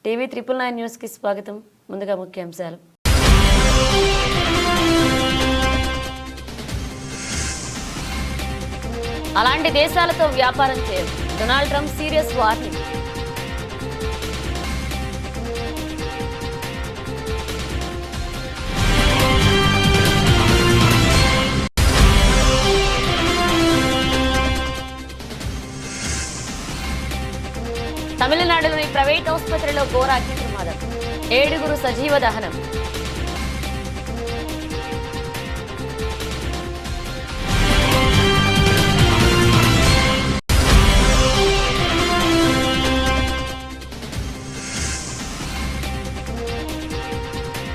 TV 999 news కి స్వాగతం. ముందుగా ముఖ్యాంశాలు. అలాంటి దేశాలతో వ్యాపారం చేయరు. Donald Trump serious warning. తమిళనాడులోని ప్రైవేట్ ఆసుపత్రిలో ఘోర అగ్ని ప్రమాదం. 7 సజీవ దహనం.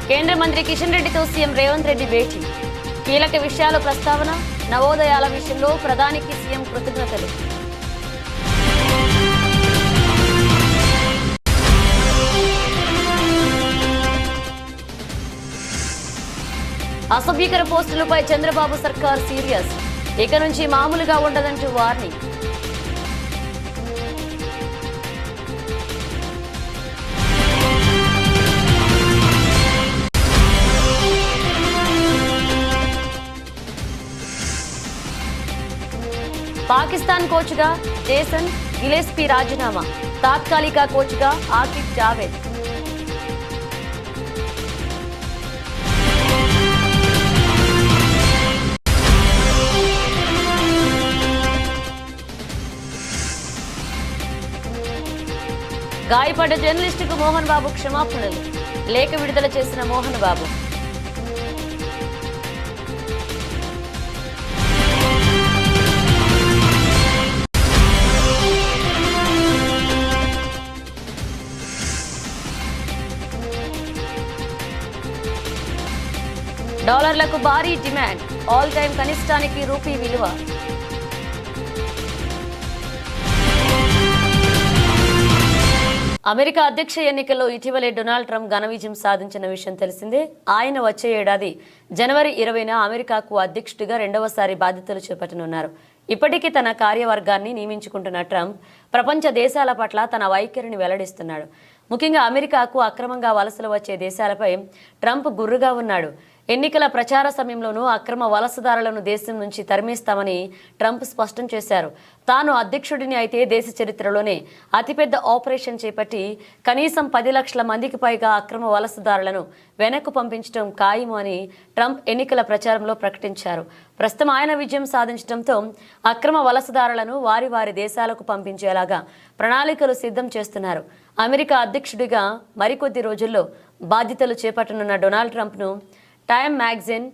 కేంద్ర మంత్రి కిషన్ రెడ్డితో సీఎం రేవంత్ రెడ్డి భేటీ. కీలక విషయాల ప్రస్తావన. నవోదయాల విషయంలో ప్రధానికి సీఎం కృతజ్ఞతలు. అసభ్యకర పోస్టులపై చంద్రబాబు సర్కార్ సీరియస్. ఇక నుంచి మామూలుగా ఉండదంటూ వార్నింగ్. పాకిస్తాన్ కోచ్గా జేసన్ గిలెస్పీ రాజీనామా. తాత్కాలిక కోచ్గా ఆకిబ్ జావేద్. గాయపడ్డ జర్నలిస్టుకు మోహన్ బాబు క్షమాపణలు. లేఖ విడుదల చేసిన మోహన్ బాబు. డాలర్లకు భారీ డిమాండ్. ఆల్ టైమ్ కనిష్టానికి రూపీ విలువ. అమెరికా అధ్యక్ష ఎన్నికల్లో ఇటీవలే డొనాల్డ్ ట్రంప్ ఘన విజయం సాధించిన విషయం తెలిసిందే. ఆయన వచ్చే ఏడాది జనవరి 20న అమెరికాకు అధ్యక్షుడిగా రెండవసారి బాధ్యతలు చేపట్టనున్నారు. ఇప్పటికీ తన కార్యవర్గాన్ని నియమించుకుంటున్న ట్రంప్ ప్రపంచ దేశాల పట్ల తన వైఖరిని వెల్లడిస్తున్నాడు. ముఖ్యంగా అమెరికాకు అక్రమంగా వలసలు వచ్చే దేశాలపై ట్రంప్ గుర్రుగా ఉన్నాడు. ఎన్నికల ప్రచార సమయంలోనూ అక్రమ వలసదారులను దేశం నుంచి తరిమేస్తామని ట్రంప్ స్పష్టం చేశారు. తాను అధ్యక్షుడిని అయితే దేశ చరిత్రలోనే అతిపెద్ద ఆపరేషన్ చేపట్టి కనీసం 10 లక్షల మందికి పైగా అక్రమ వలసదారులను వెనక్కు పంపించడం ఖాయము అని ట్రంప్ ఎన్నికల ప్రచారంలో ప్రకటించారు. ప్రస్తుతం ఆయన విజయం సాధించడంతో అక్రమ వలసదారులను వారి వారి దేశాలకు పంపించేలాగా ప్రణాళికలు సిద్ధం చేస్తున్నారు. అమెరికా అధ్యక్షుడిగా మరికొద్ది రోజుల్లో బాధ్యతలు చేపట్టనున్న డొనాల్డ్ ట్రంప్ను Time magazine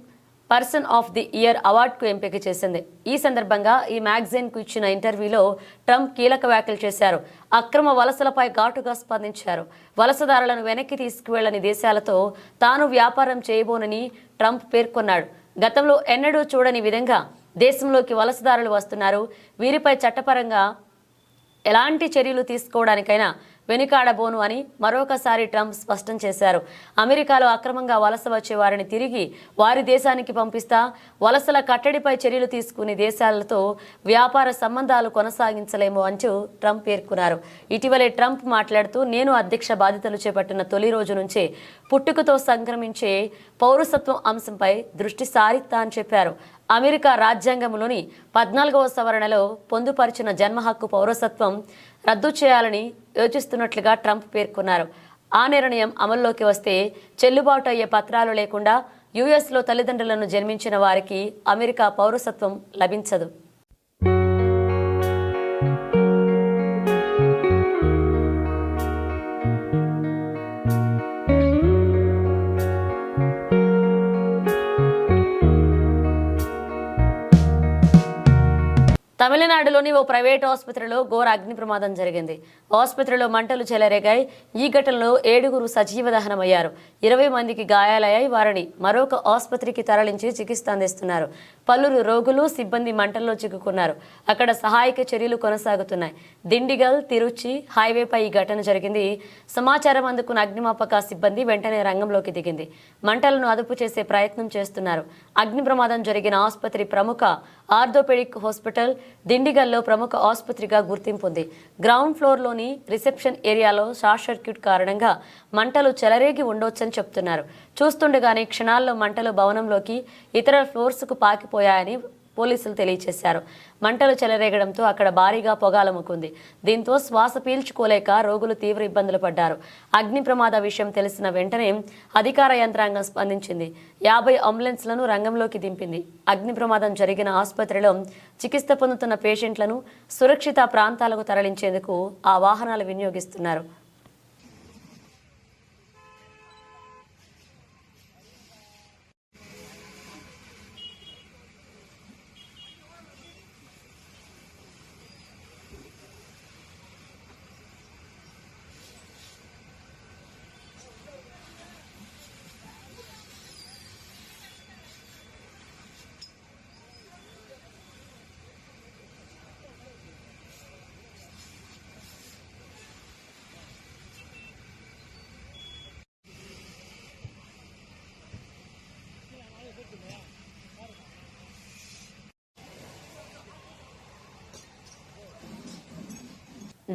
person of the year అవార్డుకు ఎంపిక చేసింది. ఈ సందర్భంగా ఈ మ్యాగజైన్కు ఇచ్చిన ఇంటర్వ్యూలో ట్రంప్ కీలక వ్యాఖ్యలు చేశారు. అక్రమ వలసలపై ఘాటుగా స్పందించారు. వలసదారులను వెనక్కి తీసుకువెళ్లని దేశాలతో తాను వ్యాపారం చేయబోనని ట్రంప్ పేర్కొన్నాడు. గతంలో ఎన్నడూ చూడని విధంగా దేశంలోకి వలసదారులు వస్తున్నారు. వీరిపై చట్టపరంగా ఎలాంటి చర్యలు తీసుకోవడానికైనా వెనుకాడబోను అని మరొకసారి ట్రంప్ స్పష్టం చేశారు. అమెరికాలో అక్రమంగా వలస వచ్చే వారిని తిరిగి వారి దేశానికి పంపిస్తా, వలసల కట్టడిపై చర్యలు తీసుకునే దేశాలతో వ్యాపార సంబంధాలు కొనసాగించలేము అంటూ ట్రంప్ పేర్కొన్నారు. ఇటీవలే ట్రంప్ మాట్లాడుతూ, నేను అధ్యక్ష బాధ్యతలు చేపట్టిన తొలి రోజు నుంచే పుట్టుకతో సంక్రమించే పౌరసత్వం అంశంపై దృష్టి సారిస్తా అని చెప్పారు. అమెరికా రాజ్యాంగంలోని 14వ సవరణలో పొందుపరిచిన జన్మ హక్కు పౌరసత్వం రద్దు చేయాలని యోచిస్తున్నట్లుగా ట్రంప్ పేర్కొన్నారు. ఆ నిర్ణయం అమల్లోకి వస్తే చెల్లుబాటు అయ్యే పత్రాలు లేకుండా యుఎస్లో తల్లిదండ్రులను జన్మించిన వారికి అమెరికా పౌరసత్వం లభించదు. తమిళనాడులోని ఓ ప్రైవేట్ ఆసుపత్రిలో ఘోర అగ్ని ప్రమాదం జరిగింది. ఆసుపత్రిలో మంటలు చెలరేగాయి. ఈ ఘటనలో 7 సజీవ దహనమయ్యారు. 20 మందికి గాయాలయ్యాయి. వారిని మరొక ఆసుపత్రికి తరలించి చికిత్స అందిస్తున్నారు. పలువురు రోగులు సిబ్బంది మంటల్లో చిక్కుకున్నారు. అక్కడ సహాయక చర్యలు కొనసాగుతున్నాయి. దిండిగల్ తిరుచి హైవేపై ఈ ఘటన జరిగింది. సమాచారం అందుకున్న అగ్నిమాపక సిబ్బంది వెంటనే రంగంలోకి దిగింది. మంటలను అదుపు చేసే ప్రయత్నం చేస్తున్నారు. అగ్ని ప్రమాదం జరిగిన ఆసుపత్రి ప్రముఖ ఆర్థోపెడిక్ హాస్పిటల్ దిండిగల్లో ప్రముఖ ఆసుపత్రిగా గుర్తింపుంది. గ్రౌండ్ ఫ్లోర్లోని రిసెప్షన్ ఏరియాలో షార్ట్ సర్క్యూట్ కారణంగా మంటలు చెలరేగి ఉండొచ్చని చెప్తున్నారు. చూస్తుండగానే క్షణాల్లో మంటలు భవనంలోకి ఇతర ఫ్లోర్స్కు పాకిపోయాయని పోలీసులు తెలియజేశారు. మంటలు చెలరేగడంతో అక్కడ భారీగా పొగాలముకుంది. దీంతో శ్వాస పీల్చుకోలేక రోగులు తీవ్ర ఇబ్బందులు పడ్డారు. అగ్ని ప్రమాద విషయం తెలిసిన వెంటనే అధికార యంత్రాంగం స్పందించింది. 50 అంబులెన్స్లను రంగంలోకి దింపింది. అగ్ని ప్రమాదం జరిగిన ఆసుపత్రిలో చికిత్స పొందుతున్న పేషెంట్లను సురక్షిత ప్రాంతాలకు తరలించేందుకు ఆ వాహనాలు వినియోగిస్తున్నారు.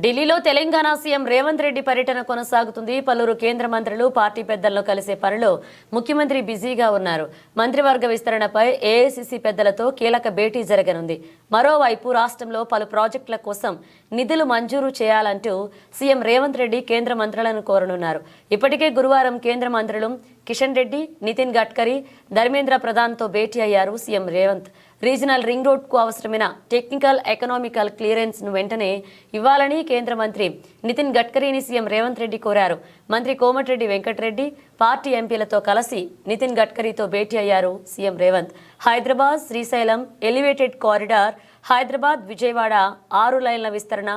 ఢిల్లీలో తెలంగాణ సీఎం రేవంత్ రెడ్డి పర్యటన కొనసాగుతుంది. పలువురు కేంద్ర మంత్రులు పార్టీ పెద్దలను కలిసే పనిలో ముఖ్యమంత్రి బిజీగా ఉన్నారు. మంత్రివర్గ విస్తరణపై ఏఐసీసీ పెద్దలతో కీలక భేటీ జరగనుంది. మరోవైపు రాష్ట్రంలో పలు ప్రాజెక్టుల కోసం నిధులు మంజూరు చేయాలంటూ సీఎం రేవంత్ రెడ్డి కేంద్ర మంత్రులను కోరనున్నారు. ఇప్పటికే గురువారం కేంద్ర మంత్రులు కిషన్ రెడ్డి, నితిన్ గడ్కరీ, ధర్మేంద్ర ప్రధాన్తో భేటీ అయ్యారు సీఎం రేవంత్. రీజనల్ రింగ్ రోడ్కు అవసరమైన టెక్నికల్, ఎకనామికల్ క్లియరెన్స్ను వెంటనే ఇవ్వాలని కేంద్ర మంత్రి నితిన్ గడ్కరీని సీఎం రేవంత్ రెడ్డి కోరారు. మంత్రి కోమటిరెడ్డి వెంకటరెడ్డి పార్టీ ఎంపీలతో కలిసి నితిన్ గడ్కరీతో భేటీ అయ్యారు CM Revanth. Hyderabad Srisailam elevated corridor, Hyderabad Vijayawada 6 లైన్ల విస్తరణ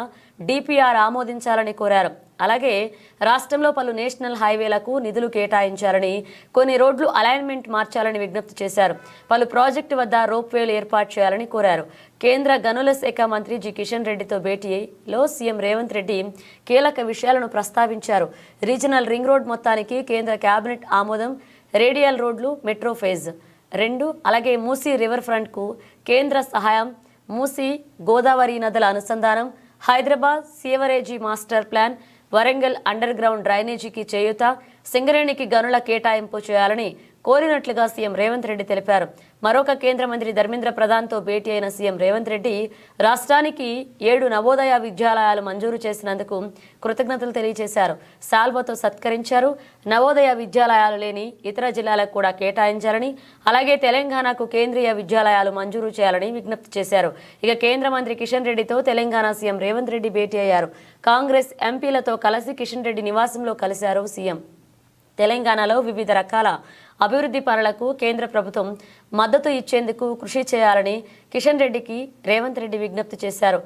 డిపిఆర్ ఆమోదించాలని కోరారు. అలాగే రాష్ట్రంలో పలు నేషనల్ హైవేలకు నిధులు కేటాయించాలని, కొన్ని రోడ్లు అలైన్మెంట్ మార్చాలని విజ్ఞప్తి చేశారు. పలు ప్రాజెక్టు వద్ద రోప్వేలు ఏర్పాటు చేయాలని కోరారు. కేంద్ర గనుల శాఖ మంత్రి జి కిషన్ రెడ్డితో భేటీలో సీఎం రేవంత్ రెడ్డి కీలక విషయాలను ప్రస్తావించారు. రీజనల్ రింగ్ రోడ్ మొత్తానికి కేంద్ర కేబినెట్ ఆమోదం, రేడియల్ రోడ్లు మెట్రో ఫేజ్ 2, అలాగే మూసీ రివర్ ఫ్రంట్కు కేంద్ర సహాయం, మూసీ గోదావరి నదుల అనుసంధానం, Hyderabad sewerage master plan, Warangal underground డ్రైనేజీకి చేయూత, సింగరేణికి గనుల కేటాయింపు చేయాలని కోరినట్లుగా సీఎం రేవంత్ రెడ్డి తెలిపారు. మరొక కేంద్ర మంత్రి ధర్మేంద్ర ప్రధాన్తో భేటీ అయిన సీఎం రేవంత్ రెడ్డి రాష్ట్రానికి 7 నవోదయ విద్యాలయాలు మంజూరు చేసినందుకు కృతజ్ఞతలు తెలియజేశారు. సాల్వతో సత్కరించారు. నవోదయ విద్యాలయాలు లేని ఇతర జిల్లాలకు కూడా కేటాయించాలని, అలాగే తెలంగాణకు కేంద్రీయ విద్యాలయాలు మంజూరు చేయాలని విజ్ఞప్తి చేశారు. ఇక కేంద్ర మంత్రి కిషన్ రెడ్డితో తెలంగాణ సీఎం రేవంత్ రెడ్డి భేటీ అయ్యారు. కాంగ్రెస్ ఎంపీలతో కలిసి కిషన్ రెడ్డి నివాసంలో కలిశారు సీఎం. తెలంగాణలో వివిధ రకాల అభివృద్ధి పనులకు కేంద్ర ప్రభుత్వం మద్దతు ఇచ్చేందుకు కృషి చేయాలని కిషన్ రెడ్డికి రేవంత్ రెడ్డి విజ్ఞప్తి చేశారు.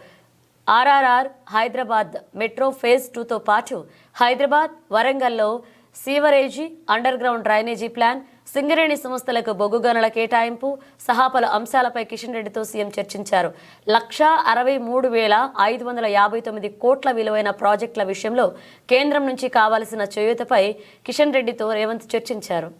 ఆర్ఆర్ఆర్, హైదరాబాద్ మెట్రో ఫేజ్ 2తో పాటు హైదరాబాద్, వరంగల్లో sewerage, under ground drainage plan, Singareni సంస్థలకు బొగ్గు గనుల కేటాయింపు సహా పలు అంశాలపై కిషన్ రెడ్డితో సీఎం చర్చించారు. 1,63,559 కోట్ల విలువైన ప్రాజెక్టుల విషయంలో కేంద్రం నుంచి కావాల్సిన చేయూతపై కిషన్ రెడ్డితో రేవంత్ చర్చించారు.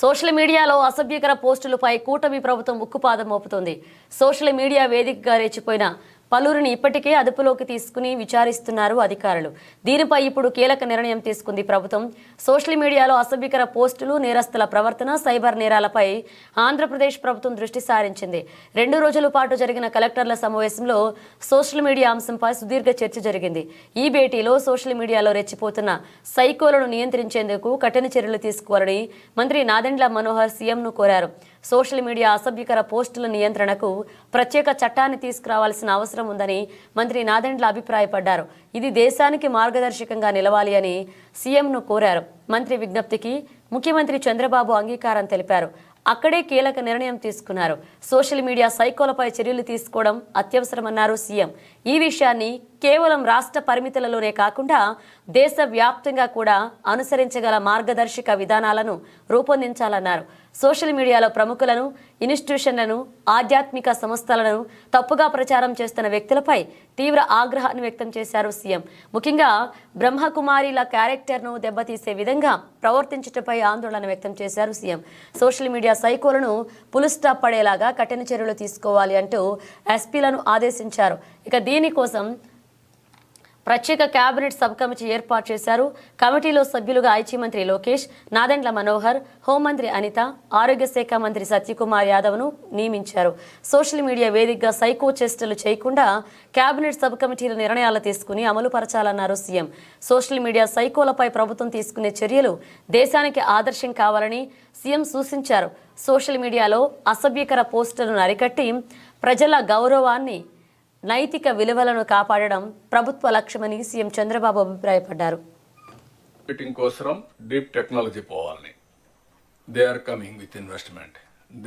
సోషల్ మీడియాలో అసభ్యకర పోస్టులపై కూటమి ప్రభుత్వం ఉక్కుపాదం మోపుతోంది. సోషల్ మీడియా వేదికగా రెచ్చిపోయిన పలువురిని ఇప్పటికే అదుపులోకి తీసుకుని విచారిస్తున్నారు అధికారులు. దీనిపై ఇప్పుడు కీలక నిర్ణయం తీసుకుంది ప్రభుత్వం. సోషల్ మీడియాలో అసభ్యకర పోస్టులు, నేరస్తుల ప్రవర్తన, సైబర్ నేరాలపై ఆంధ్రప్రదేశ్ ప్రభుత్వం దృష్టి సారించింది. 2 రోజుల పాటు జరిగిన కలెక్టర్ల సమావేశంలో సోషల్ మీడియా అంశంపై సుదీర్ఘ చర్చ జరిగింది. ఈ భేటీలో సోషల్ మీడియాలో రెచ్చిపోతున్న సైకోలను నియంత్రించేందుకు కఠిన చర్యలు తీసుకోవాలని మంత్రి నాదెండ్ల మనోహర్ సీఎంను కోరారు. సోషల్ మీడియా అసభ్యకర పోస్టుల నియంత్రణకు ప్రత్యేక చట్టాన్ని తీసుకురావాల్సిన అవసరం ఉందని మంత్రి నాదెండ్ల అభిప్రాయపడ్డారు. ఇది దేశానికి మార్గదర్శకంగా నిలవాలి అని సీఎంను కోరారు. మంత్రి విజ్ఞప్తికి ముఖ్యమంత్రి చంద్రబాబు అంగీకారం తెలిపారు. అక్కడే కీలక నిర్ణయం తీసుకున్నారు. సోషల్ మీడియా సైకోలపై చర్యలు తీసుకోవడం అత్యవసరమన్నారు సీఎం. ఈ విషయాన్ని కేవలం రాష్ట్ర పరిమితులలోనే కాకుండా దేశవ్యాప్తంగా కూడా అనుసరించగల మార్గదర్శక విధానాలను రూపొందించాలన్నారు. సోషల్ మీడియాలో ప్రముఖులను, ఇన్స్టిట్యూషన్లను, ఆధ్యాత్మిక సంస్థలను తప్పుగా ప్రచారం చేస్తున్న వ్యక్తులపై తీవ్ర ఆగ్రహాన్ని వ్యక్తం చేశారు సీఎం. ముఖ్యంగా బ్రహ్మకుమారిల క్యారెక్టర్ను దెబ్బతీసే విధంగా ప్రవర్తించటపై ఆందోళన వ్యక్తం చేశారు సీఎం. సోషల్ మీడియా సైకోలను పులు స్టాప్ పడేలాగా కఠిన చర్యలు తీసుకోవాలి అంటూ ఎస్పీలను ఆదేశించారు. ఇక దీనికోసం ప్రత్యేక కేబినెట్ సబ్ కమిటీ ఏర్పాటు చేశారు. కమిటీలో సభ్యులుగా ఐటీ మంత్రి లోకేష్, నాదెండ్ల మనోహర్, హోంమంత్రి అనిత, ఆరోగ్య శాఖ మంత్రి సత్యకుమార్ యాదవ్ను నియమించారు. సోషల్ మీడియా వేదికగా సైకో చేష్టలు చేయకుండా కేబినెట్ సబ్ కమిటీల నిర్ణయాలు తీసుకుని అమలు పరచాలన్నారు సీఎం. సోషల్ మీడియా సైకోలపై ప్రభుత్వం తీసుకునే చర్యలు దేశానికి ఆదర్శం కావాలని సీఎం సూచించారు. సోషల్ మీడియాలో అసభ్యకర పోస్టులను అరికట్టి ప్రజల గౌరవాన్ని, నైతిక విలువలను కాపాడడం ప్రభుత్వ లక్ష్యమని సీఎం చంద్రబాబు అభిప్రాయపడ్డారు. మార్కెటింగ్ కోసం డీప్ టెక్నాలజీ పోవాలని they are coming with investment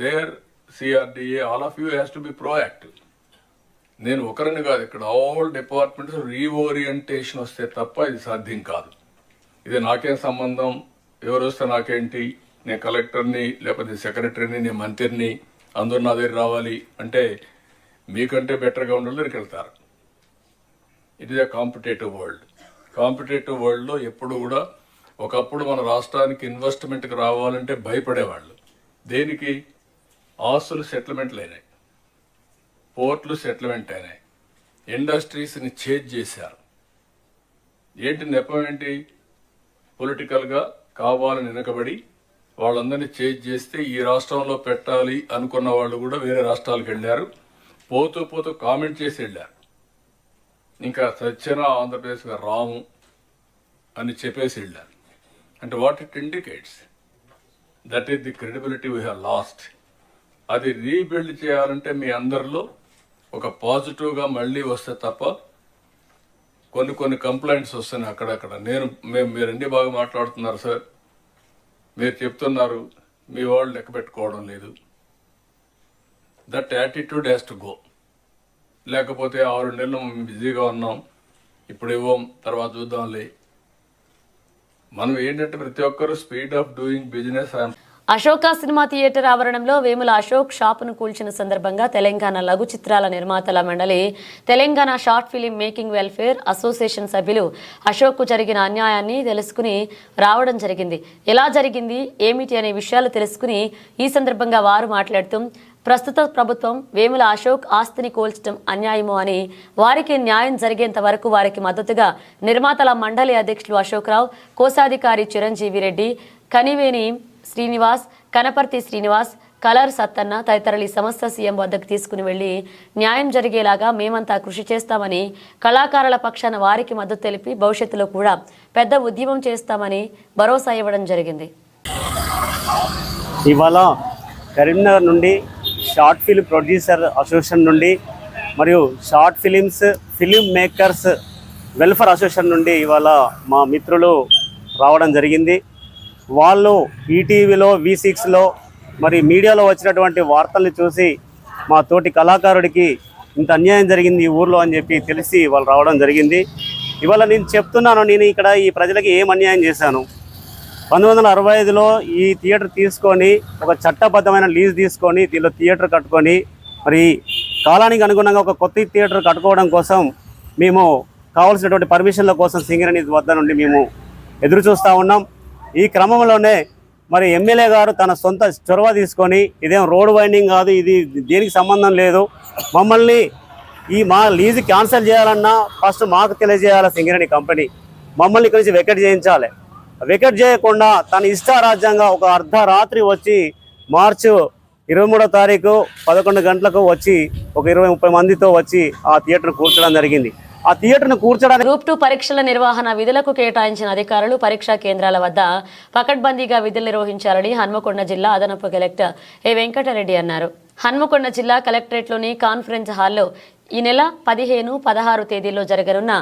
there CRDA all of you has to be proactive. నేను ఒకరిని కాదు, ఇక్కడ ఆల్ డిపార్ట్మెంట్స్ రీఓరియంటేషన్ వస్తే తప్ప ఇది సాధ్యం కాదు. ఇది నాకేం సంబంధం, ఎవరు వస్తే నాకేంటి, నేను కలెక్టర్ని లేకపోతే సెక్రటరీని, నేను మంత్రిని, అందరూ నా దగ్గర రావాలి అంటే మీకంటే బెటర్గా ఉండాలి దగ్గరికి వెళ్తారు. It is a competitive world. Competitive వరల్డ్లో ఎప్పుడు కూడా ఒకప్పుడు మన రాష్ట్రానికి ఇన్వెస్ట్మెంట్కి రావాలంటే భయపడేవాళ్ళు. దేనికి? ఆస్తులు సెటిల్మెంట్లు అయినాయి, పోర్ట్లు సెటిల్మెంట్ అయినాయి, ఇండస్ట్రీస్ని చేంజ్ చేశారు. ఏంటి నెపం ఏంటి? పొలిటికల్గా కావాలని వెనకబడి వాళ్ళందరినీ చేంజ్ చేస్తే ఈ రాష్ట్రంలో పెట్టాలి అనుకున్న వాళ్ళు కూడా వేరే రాష్ట్రాలకు వెళ్ళారు. పోతూ పోతూ కామెంట్ చేసి వెళ్ళారు. ఇంకా సత్యన ఆంధ్రప్రదేశ్గా రాము అని చెప్పేసి వెళ్ళారు. అంటే what it indicates? That is the credibility we have lost. అది రీబిల్డ్ చేయాలంటే మీ అందరిలో ఒక పాజిటివ్గా మళ్ళీ వస్తే తప్ప కొన్ని కంప్లైంట్స్ వస్తున్నాయి అక్కడక్కడ. మీరు అన్ని బాగా మాట్లాడుతున్నారు సార్, మీరు చెప్తున్నారు, మీ వాళ్ళు లెక్క పెట్టుకోవడం లేదు. That attitude has to go. లేకపోతే 6 నెలలు బిజీగా ఉన్నాం, ఇప్పుడు ఇవ్వం, తర్వాత చూద్దాంలే. మనం ఏంటంటే ప్రతి ఒక్కరు speed of doing business. Ashoka cinema theatre ఆవరణంలో వేముల అశోక్ షాపును కూల్చిన సందర్భంగా తెలంగాణ లఘు చిత్రాల నిర్మాతల మండలి, Telangana short film making welfare association సభ్యులు అశోక్కు జరిగిన అన్యాయాన్ని తెలుసుకుని రావడం జరిగింది. ఎలా జరిగింది, ఏమిటి అనే విషయాలు తెలుసుకుని ఈ సందర్భంగా వారు మాట్లాడుతూ ప్రస్తుత ప్రభుత్వం వేముల అశోక్ ఆస్తిని కూల్చడం అన్యాయము అని, వారికి న్యాయం జరిగేంత వరకు వారికి మద్దతుగా నిర్మాతల మండలి అధ్యక్షులు అశోక్ రావు, కోశాధికారి చిరంజీవి రెడ్డి, కనివేని శ్రీనివాస్, కనపర్తి శ్రీనివాస్, కలర్ సత్తన్న తదితరులు ఈ సమస్య సీఎం వద్దకు తీసుకుని వెళ్లి న్యాయం జరిగేలాగా మేమంతా కృషి చేస్తామని, కళాకారుల పక్షాన వారికి మద్దతు తెలిపి భవిష్యత్తులో కూడా పెద్ద ఉద్యమం చేస్తామని భరోసా ఇవ్వడం జరిగింది. ఇవాళ కరీంనగర్ నుండి షార్ట్ ఫిల్మ్ ప్రొడ్యూసర్ అసోసియేషన్ నుండి మరియు short films film makers welfare association నుండి ఇవాళ మా మిత్రులు రావడం జరిగింది. వాళ్ళు ఈటీవీలో, V6లో మరి మీడియాలో వచ్చినటువంటి వార్తల్ని చూసి మా తోటి కళాకారుడికి ఇంత అన్యాయం జరిగింది ఈ ఊర్లో అని చెప్పి తెలిసి వాళ్ళు రావడం జరిగింది. ఇవాళ నేను చెప్తున్నాను, నేను ఇక్కడ ఈ ప్రజలకి ఏం అన్యాయం చేశాను. 1965లో ఈ థియేటర్ తీసుకొని ఒక చట్టబద్ధమైన లీజ్ తీసుకొని దీనిలో థియేటర్ కట్టుకొని మరి కాలానికి అనుగుణంగా ఒక కొత్త థియేటర్ కట్టుకోవడం కోసం మేము కావాల్సినటువంటి పర్మిషన్ల కోసం సింగరేణి వద్ద నుండి మేము ఎదురు చూస్తూ ఉన్నాం. ఈ క్రమంలోనే మరి ఎమ్మెల్యే గారు తన సొంత చొరవ తీసుకొని ఇదేం రోడ్ వైండింగ్ కాదు, ఇది దేనికి సంబంధం లేదు, మమ్మల్ని మా లీజు క్యాన్సిల్ చేయాలన్నా ఫస్ట్ మాకు తెలియజేయాలి సింగరేణి కంపెనీ, మమ్మల్ని ఇక్కడి నుంచి వెకెట్ చేయించాలి. వెకెట్ చేయకుండా తన ఇష్టారాజ్యంగా ఒక అర్ధరాత్రి వచ్చి మార్చి 23వ తారీఖు 11 గంటలకు వచ్చి ఒక 20-30 మందితో వచ్చి ఆ థియేటర్ కూర్చోడం జరిగింది. ఆ థియేటర్ను కూర్చడానికి గ్రూప్ 2 పరీక్షల నిర్వహణ విధులకు కేటాయించిన అధికారులు పరీక్షా కేంద్రాల వద్ద పకడ్బందీగా విధులు నిర్వహించాలని హన్మకొండ జిల్లా అదనపు కలెక్టర్ ఏ వెంకటరెడ్డి అన్నారు. హన్మకొండ జిల్లా కలెక్టరేట్లోని కాన్ఫరెన్స్ హాల్లో ఈ నెల 15, 16 తేదీల్లో జరగనున్న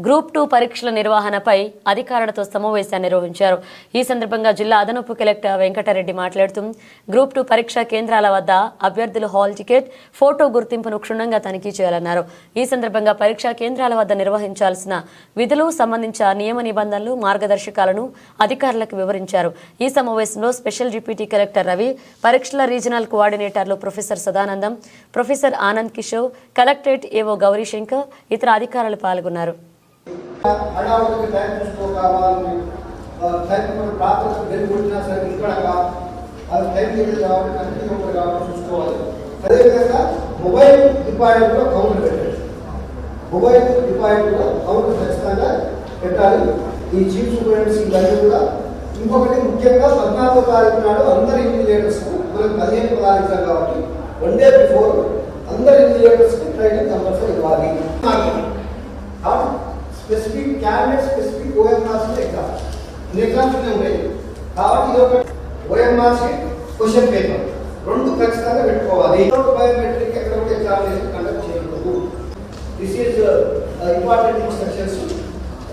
గ్రూప్ 2 పరీక్షల నిర్వహణపై అధికారులతో సమావేశాన్ని నిర్వహించారు. ఈ సందర్భంగా జిల్లా అదనపు కలెక్టర్ వెంకటరెడ్డి మాట్లాడుతూ గ్రూప్ 2 పరీక్షా కేంద్రాల వద్ద అభ్యర్థులు హాల్ టికెట్, ఫోటో గుర్తింపును క్షుణ్ణంగా తనిఖీ చేయాలన్నారు. ఈ సందర్భంగా పరీక్షా కేంద్రాల వద్ద నిర్వహించాల్సిన విధులు సంబంధించిన నియమ నిబంధనలు, మార్గదర్శకాలను అధికారులకు వివరించారు. ఈ సమావేశంలో స్పెషల్ డిప్యూటీ కలెక్టర్ రవి, పరీక్షల రీజనల్ కోఆర్డినేటర్లు professor Sadanandam, professor Anand Kishore, collectorate AO Gaurishankar, ఇతర అధికారులు పాల్గొన్నారు. హడావుడికి టైం చూసుకోవాలి, టైం రాత్రి వెళ్ళి కొట్టినా సరే ఇక్కడ అది టైం దగ్గర కావాలి, కంటిన్యూ కావాలి చూసుకోవాలి. అదేవిధంగా మొబైల్ డిపాజిట్ కూడా కౌంటర్ పెట్టాలి. మొబైల్ డిపాజిట్ కూడా కౌంటర్ ఖచ్చితంగా పెట్టాలి. ఈ చీఫ్ సూపరింటెండెంట్స్ ఇవన్నీ కూడా. ఇంకొకటి ముఖ్యంగా 14వ తారీఖు నాడు అందరి ఇన్విజిలేటర్స్ మనకు 15వ తారీఖు కాబట్టి 1 డే బిఫోర్ అందరి ఇన్విజిలేటర్స్కి ట్రైనింగ్ కంపల్సరీ ఇవ్వాలి. Specific candidate specific OMR exams ఉంటాయి కాబట్టి ఇది ఒక ఓఎంఆర్ క్వశ్చన్ పేపర్ 2 ఖచ్చితంగా పెట్టుకోవాలి. బయోమెట్రిక్ ఎక్కడ కూడా ఎగ్జామినేషన్ కండక్ట్ చేయకూడదు. This is important instructions.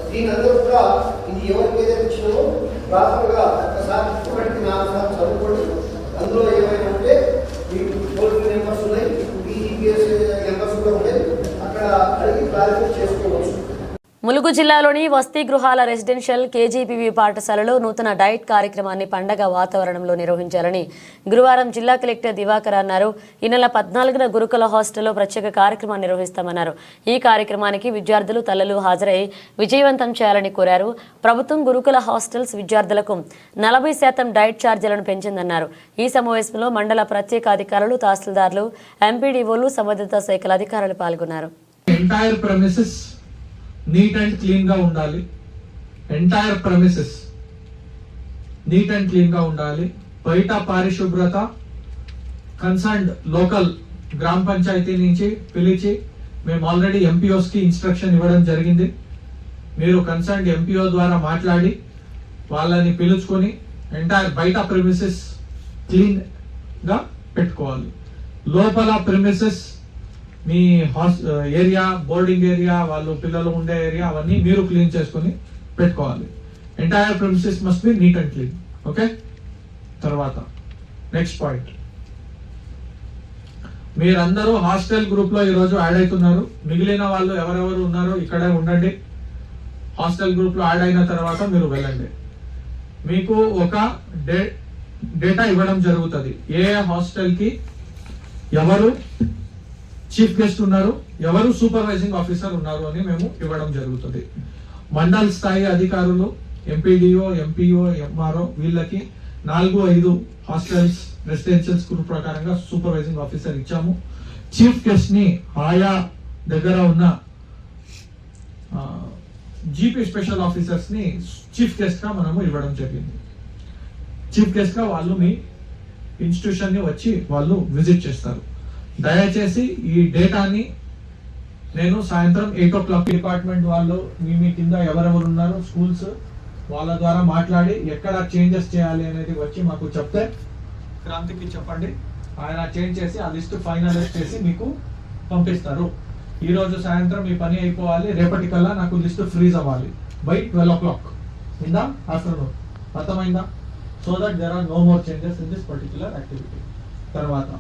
దీని అందరూ కూడా ఇది ఎవరికి ఏదైతే ఇచ్చినామో ప్రాథమికంగా ఒకసారి 1కి 4 సార్లు చదువుకోండి. అందులో ఏమైనా ఉంటే మీకు టోల్ ఫ్రీ నెంబర్స్ ఉన్నాయి, BGPS నెంబర్స్ కూడా ఉన్నాయి, అక్కడ అడిగి క్లారిఫై చేసుకోవచ్చు. ములుగు జిల్లాలోని వసతి గృహాల రెసిడెన్షియల్ కేజీపీవీ పాఠశాలలో నూతన డైట్ కార్యక్రమాన్ని పండగ వాతావరణంలో నిర్వహించాలని గురువారం జిల్లా కలెక్టర్ దివాకర్ అన్నారు. ఈ నెల 14న గురుకుల హాస్టల్లో ప్రత్యేక కార్యక్రమాన్ని నిర్వహిస్తామన్నారు. ఈ కార్యక్రమానికి విద్యార్థులు, తల్లులు హాజరై విజయవంతం చేయాలని కోరారు. ప్రభుత్వం గురుకుల హాస్టల్స్ విద్యార్థులకు 40% డైట్ ఛార్జీలను పెంచిందన్నారు. ఈ సమావేశంలో మండల ప్రత్యేక అధికారులు, తహసీల్దార్లు, ఎంపీడీఓలు, సంబంధిత శాఖల అధికారులు పాల్గొన్నారు. నీట్ అండ్ క్లీన్ గా ఉండాలి. Entire premises neat and clean గా ఉండాలి. బయట పారిశుభ్రత కన్సర్న్డ్ లోకల్ గ్రామ పంచాయతీ నుంచి పిలిచి మేము ఆల్రెడీ ఎంపీఓస్ కి ఇన్స్ట్రక్షన్ ఇవ్వడం జరిగింది. మీరు కన్సర్న్డ్ ఎంపీఓ ద్వారా మాట్లాడి వాళ్ళని పిలుచుకొని ఎంటైర్ బయట ప్రెమిసెస్ క్లీన్ గా పెట్టుకోవాలి. లోపల ప్రెమిసెస్ మీ ఏరియా, బోర్డింగ్ ఏరియా, వాళ్ళు పిల్లలు ఉండే ఏరియా అవన్నీ మీరు క్లీన్ చేసుకుని పెట్టుకోవాలి. Entire premises must be neat and clean. Okay. తర్వాత నెక్స్ట్ పాయింట్, మీరందరూ హాస్టల్ గ్రూప్ లో ఈరోజు యాడ్ అవుతున్నారు. మిగిలిన వాళ్ళు ఎవరెవరు ఉన్నారో ఇక్కడే ఉండండి. హాస్టల్ గ్రూప్ లో యాడ్ అయిన తర్వాత మీరు వెళ్ళండి. మీకు ఒక డేటా ఇవ్వడం జరుగుతుంది. ఏ హాస్టల్ కి ఎవరు చీఫ్ గెస్ట్ ఉన్నారు, ఎవరు సూపర్వైజింగ్ ఆఫీసర్ ఉన్నారు అని మేము ఇవ్వడం జరుగుతుంది. మండల్ స్థాయి అధికారులు, ఎంపీడీఓ, ఎంపీఓ, ఎంఆర్ఓ వీళ్ళకి 4-5 హాస్టల్స్ రెసిడెన్షియల్స్ గ్రూప్ ప్రకారంగా సూపర్వైజింగ్ ఆఫీసర్ ఇచ్చాము. చీఫ్ గెస్ట్ ని ఆయా దగ్గర ఉన్న జీపీ స్పెషల్ ఆఫీసర్స్ ని చీఫ్ గెస్ట్ గా మనము ఇవ్వడం జరిగింది. చీఫ్ గెస్ట్ గా వాళ్ళు మీ ఇన్స్టిట్యూషన్ ని వచ్చి వాళ్ళు విజిట్ చేస్తారు. దయచేసి ఈ డేటాని నేను సాయంత్రం 8 o'clock డిపార్ట్మెంట్ వాళ్ళు మీ కింద ఎవరెవరు ఉన్నారు స్కూల్స్ వాళ్ళ ద్వారా మాట్లాడి ఎక్కడ చేంజెస్ చేయాలి అనేది వచ్చి మాకు చెప్తే క్రాంతికి చెప్పండి. ఆయన చేంజ్ చేసి ఆ లిస్ట్ ఫైనలైజ్ చేసి మీకు పంపిస్తారు. ఈ రోజు సాయంత్రం మీ పని అయిపోవాలి. రేపటికల్లా నాకు లిస్ట్ ఫ్రీజ్ అవ్వాలి by 12 o'clock in the afternoon. అర్థమైందా? So that there are no more changes in this particular activity. తర్వాత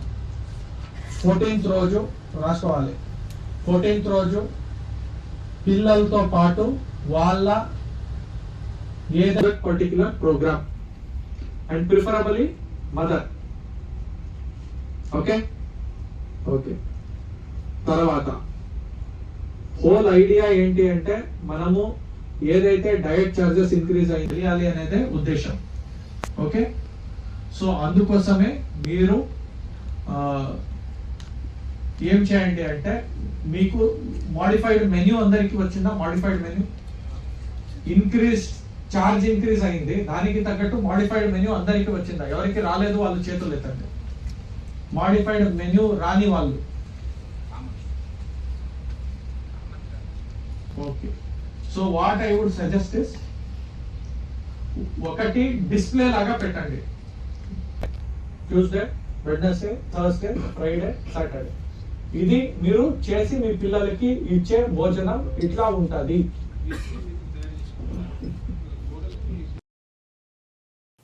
14th రోజు రాసుకోవాలి. 14th రోజు పిల్లలతో పాటు వాళ్ళ ఏదైనా particular program and preferably mother. Okay. Okay. తర్వాత హోల్ ఐడియా ఏంటి అంటే మనము ఏదైతే డయట్ చార్జెస్ ఇంక్రీజ్ అయ్యాలి అనేది ఉద్దేశం. ఓకే. సో అందుకోసమే మీరు ఏం చేయండి అంటే మీకు మోడిఫైడ్ మెన్యూ అందరికి వచ్చిందా? మోడిఫైడ్ మెన్యూ చార్జ్ ఇంక్రీజ్ అయింది, దానికి తగ్గట్టు మోడిఫైడ్ మెన్యూ అందరికి వచ్చిందా? ఎవరికి రాలేదు వాళ్ళు చేతులు ఎత్తండి. మోడిఫైడ్ మెన్యూ రాని వాళ్ళు okay, so what I would suggest is ఒకటి డిస్ప్లే లాగా పెట్టండి. Tuesday, Wednesday, Thursday, Friday, Saturday ఇది మీరు చేసి మీ పిల్లలకి ఇచ్చే భోజనం ఇట్లా ఉంటుంది.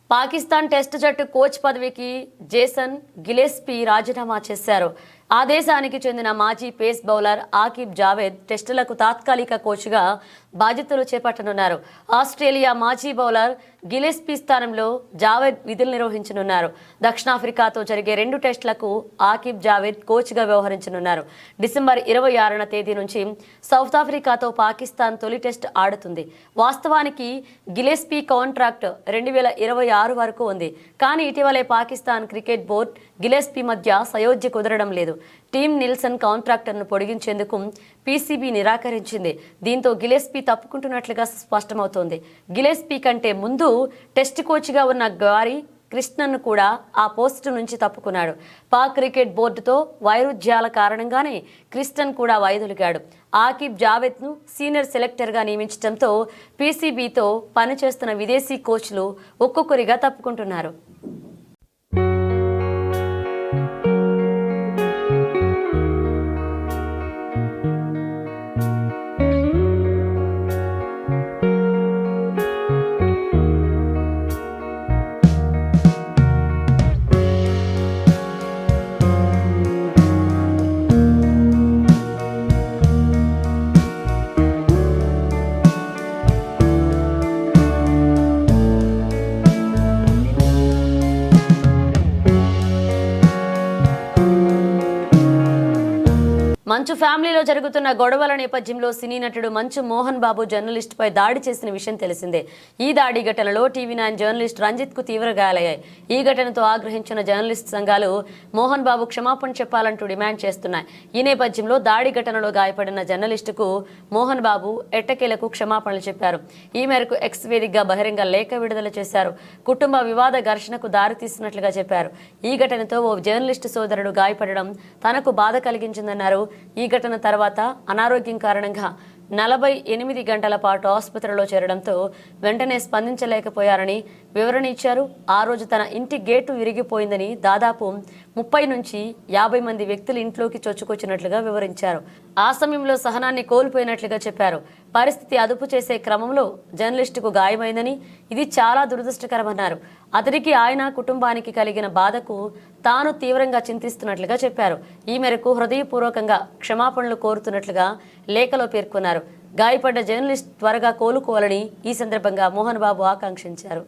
పాకిస్తాన్ టెస్ట్ జట్టు కోచ్ పదవికి జేసన్ గిలెస్పీ రాజీనామా చేశారు. ఆ దేశానికి చెందిన మాజీ పేస్ బౌలర్ ఆకిబ్ జావేద్ టెస్టులకు తాత్కాలిక కోచ్గా బాధ్యతలు చేపట్టనున్నారు. ఆస్ట్రేలియా మాజీ బౌలర్ గిలెస్పీ స్థానంలో జావేద్ విధులు నిర్వహించనున్నారు. దక్షిణాఫ్రికాతో జరిగే 2 టెస్టులకు ఆకిబ్ జావేద్ కోచ్గా వ్యవహరించనున్నారు. డిసెంబర్ 26న తేదీ నుంచి సౌత్ ఆఫ్రికాతో పాకిస్తాన్ తొలి టెస్ట్ ఆడుతుంది. వాస్తవానికి గిలెస్పీ కాంట్రాక్ట్ 2026 వరకు ఉంది. కానీ ఇటీవలే పాకిస్తాన్ క్రికెట్ బోర్డు గిలెస్పీ మధ్య సయోధ్య కుదరడం లేదు. టీమ్ నిల్సన్ కాంట్రాక్టర్ను పొడిగించేందుకు పీసీబీ నిరాకరించింది. దీంతో గిలెస్పీ తప్పుకుంటున్నట్లుగా స్పష్టమవుతోంది. గిలెస్పీ కంటే ముందు టెస్ట్ కోచ్గా ఉన్న గారీ కృష్ణన్ను కూడా ఆ పోస్టు నుంచి తప్పుకున్నాడు. పాక్ క్రికెట్ బోర్డుతో వైరుధ్యాల కారణంగానే కృష్ణన్ కూడా వైదొలిగాడు. ఆకిబ్ జావేద్ను సీనియర్ సెలెక్టర్గా నియమించడంతో పీసీబీతో పనిచేస్తున్న విదేశీ కోచ్లు ఒక్కొక్కరిగా తప్పుకుంటున్నారు. మంచు ఫ్యామిలీలో జరుగుతున్న గొడవల నేపథ్యంలో సినీ నటుడు మంచు మోహన్ బాబు జర్నలిస్టుపై దాడి చేసిన విషయం తెలిసిందే. ఈ దాడి ఘటనలో టీవీ9 జర్నలిస్ట్ రంజిత్కు తీవ్ర గాయాలయ్యాయి. ఈ ఘటనతో ఆగ్రహించిన జర్నలిస్ట్ సంఘాలు మోహన్ బాబు క్షమాపణ చెప్పాలంటూ డిమాండ్ చేస్తున్నాయి. ఈ నేపథ్యంలో దాడి ఘటనలో గాయపడిన జర్నలిస్టుకు మోహన్ బాబు ఎట్టకేలకు క్షమాపణలు చెప్పారు. ఈ మేరకు ఎక్స్ వేదికగా బహిరంగ లేఖ విడుదల చేశారు. కుటుంబ వివాద ఘర్షణకు దారితీస్తున్నట్లుగా చెప్పారు. ఈ ఘటనతో ఓ జర్నలిస్టు సోదరుడు గాయపడడం తనకు బాధ కలిగించిందన్నారు. ఈ ఘటన తర్వాత అనారోగ్యం కారణంగా 48 గంటల పాటు ఆసుపత్రిలో చేరడంతో వెంటనే స్పందించలేకపోయారని వివరణ ఇచ్చారు. ఆ రోజు తన ఇంటి గేటు విరిగిపోయిందని, దాదాపు 30 నుంచి 50 మంది వ్యక్తులు ఇంట్లోకి చొచ్చుకొచ్చినట్లుగా వివరించారు. ఆ సమయంలో సహనాన్ని కోల్పోయినట్లుగా చెప్పారు. పరిస్థితి అదుపు చేసే క్రమంలో జర్నలిస్టుకు గాయమైందని, ఇది చాలా దురదృష్టకరమన్నారు. అతనికి ఆయన కుటుంబానికి కలిగిన బాధకు తాను తీవ్రంగా చింతిస్తున్నట్లుగా చెప్పారు. ఈ మేరకు హృదయపూర్వకంగా క్షమాపణలు కోరుతున్నట్లుగా లేఖలో పేర్కొన్నారు. గాయపడ్డ జర్నలిస్ట్ త్వరగా కోలుకోవాలని ఈ సందర్భంగా మోహన్ బాబు ఆకాంక్షించారు.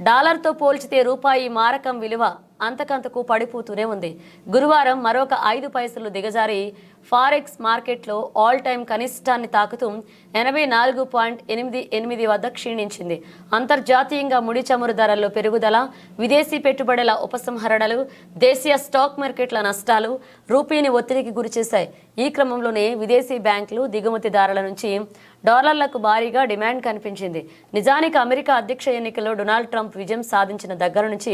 డాలర్తో పోల్చితే రూపాయి మారకం విలువ అంతకంతకు పడిపోతూనే ఉంది. గురువారం మరొక 5 పైసలు దిగజారి ఫారెక్స్ మార్కెట్లో ఆల్ టైమ్ కనిష్టాన్ని తాకుతూ 84.88 వద్ద క్షీణించింది. అంతర్జాతీయంగా ముడి చమురు ధరల్లో పెరుగుదల, విదేశీ పెట్టుబడుల ఉపసంహరణలు, దేశీయ స్టాక్ మార్కెట్ల నష్టాలు రూపీని ఒత్తిడికి గురిచేశాయి. ఈ క్రమంలోనే విదేశీ బ్యాంకులు దిగుమతిదారుల నుంచి డాలర్లకు భారీగా డిమాండ్ కనిపించింది. నిజానికి అమెరికా అధ్యక్ష ఎన్నికల్లో డొనాల్డ్ ట్రంప్ విజయం సాధించిన దగ్గర నుంచి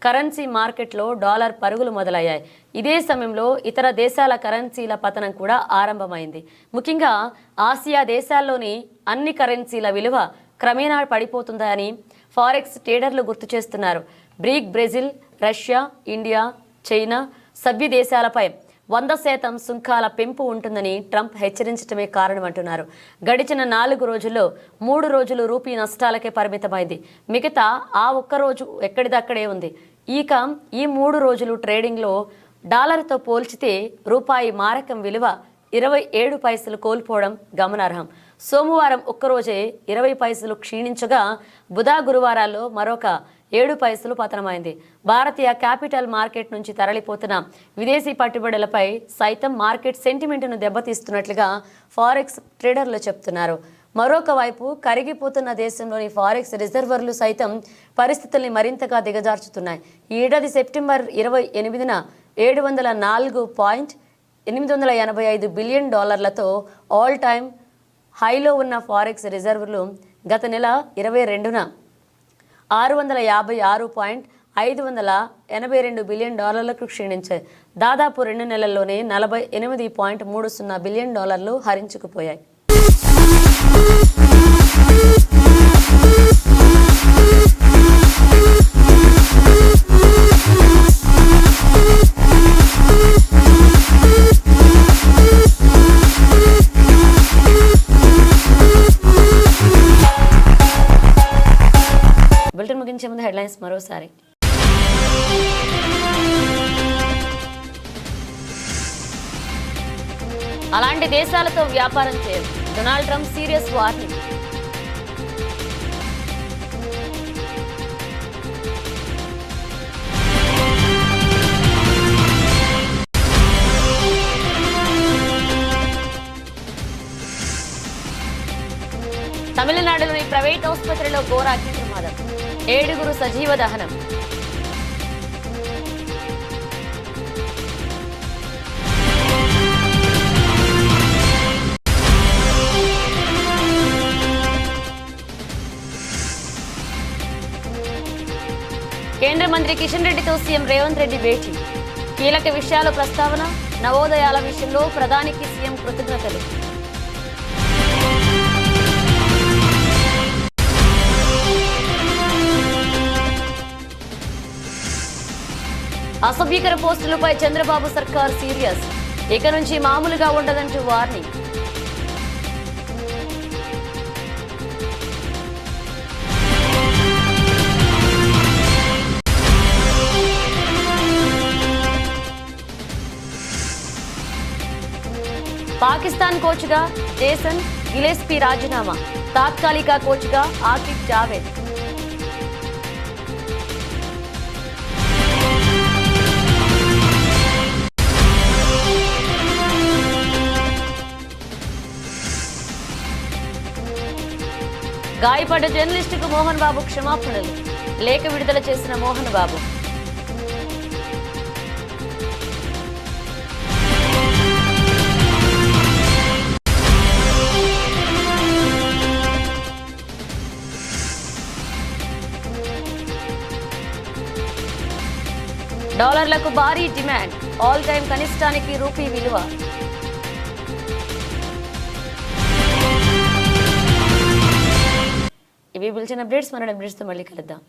కరెన్సీ మార్కెట్లో డాలర్ పరుగులు మొదలయ్యాయి. ఇదే సమయంలో ఇతర దేశాల కరెన్సీల పతనం కూడా ఆరంభమైంది. ముఖ్యంగా ఆసియా దేశాల్లోని అన్ని కరెన్సీల విలువ క్రమేణా పడిపోతుందని ఫారెక్స్ ట్రేడర్లు గుర్తు చేస్తున్నారు. బ్రెజిల్, రష్యా, ఇండియా, చైనా సభ్య దేశాలపై 100% సుంకాల పెంపు ఉంటుందని ట్రంప్ హెచ్చరించడమే కారణమంటున్నారు. గడిచిన 4 రోజుల్లో 3 రోజులు రూపీ నష్టాలకే పరిమితమైంది. మిగతా ఆ ఒక్కరోజు ఎక్కడిదక్కడే ఉంది. ఇక ఈ 3 రోజులు ట్రేడింగ్లో డాలర్తో పోల్చితే రూపాయి మారకం విలువ 27 పైసలు కోల్పోవడం గమనార్హం. సోమవారం ఒక్కరోజే 20 పైసలు క్షీణించగా బుధ, గురువారాల్లో మరొక 7 పైసలు పతనమైంది. భారతీయ క్యాపిటల్ మార్కెట్ నుంచి తరలిపోతున్న విదేశీ పెట్టుబడులపై సైతం మార్కెట్ సెంటిమెంట్ను దెబ్బతీస్తున్నట్లుగా ఫారెక్స్ ట్రేడర్లు చెప్తున్నారు. మరొక వైపు కరిగిపోతున్న దేశంలోని ఫారెక్స్ రిజర్వర్లు సైతం పరిస్థితుల్ని మరింతగా దిగజార్చుతున్నాయి. ఈ ఏడాది సెప్టెంబర్ 28న 704.885 బిలియన్ డాలర్లతో ఆల్ టైమ్ హైలో ఉన్న ఫారెక్స్ రిజర్వులు గత నెల 22న 656 $582 బిలియన్ క్షీణించాయి. దాదాపు 2 నెలల్లోనే $48.30 బిలియన్ హరించుకుపోయాయి. బులెటిన్ ముగించే ముందు హెడ్లైన్స్ మరోసారి. అలాంటి దేశాలతో వ్యాపారం చేయదు, డొనాల్డ్ ట్రంప్ సీరియస్ వార్నింగ్. తమిళనాడులోని ప్రైవేట్ ఆసుపత్రిలో ఘోర అగ్ని ప్రమాదం, 7 సజీవ దహనం. కేంద్ర మంత్రి కిషన్ రెడ్డితో సీఎం రేవంత్ రెడ్డి భేటీ, కీలక విషయాల ప్రస్తావన, నవోదయాల విషయంలో ప్రధానికి సీఎం కృతజ్ఞతలు. అసభ్యకర పోస్టులపై చంద్రబాబు సర్కార్ సీరియస్, ఇక నుంచి మామూలుగా ఉండదంటూ వార్నింగ్. పాకిస్తాన్ కోచ్గా జేసన్ గిలెస్పీ రాజీనామా, తాత్కాలిక కోచ్గా ఆకిబ్ జావేద్. గాయపడ్డ జర్నలిస్టుకు మోహన్ బాబు క్షమాపణలు, లేఖ విడుదల చేసిన మోహన్ బాబు. డాలర్లకు భారీ డిమాండ్, ఆల్ టైమ్ కనిష్టానికి రూపీ విలువ. ఇవి బులెటిన్ అప్డేట్స్. మన అప్డేట్స్తో మళ్ళీ కలుద్దాం.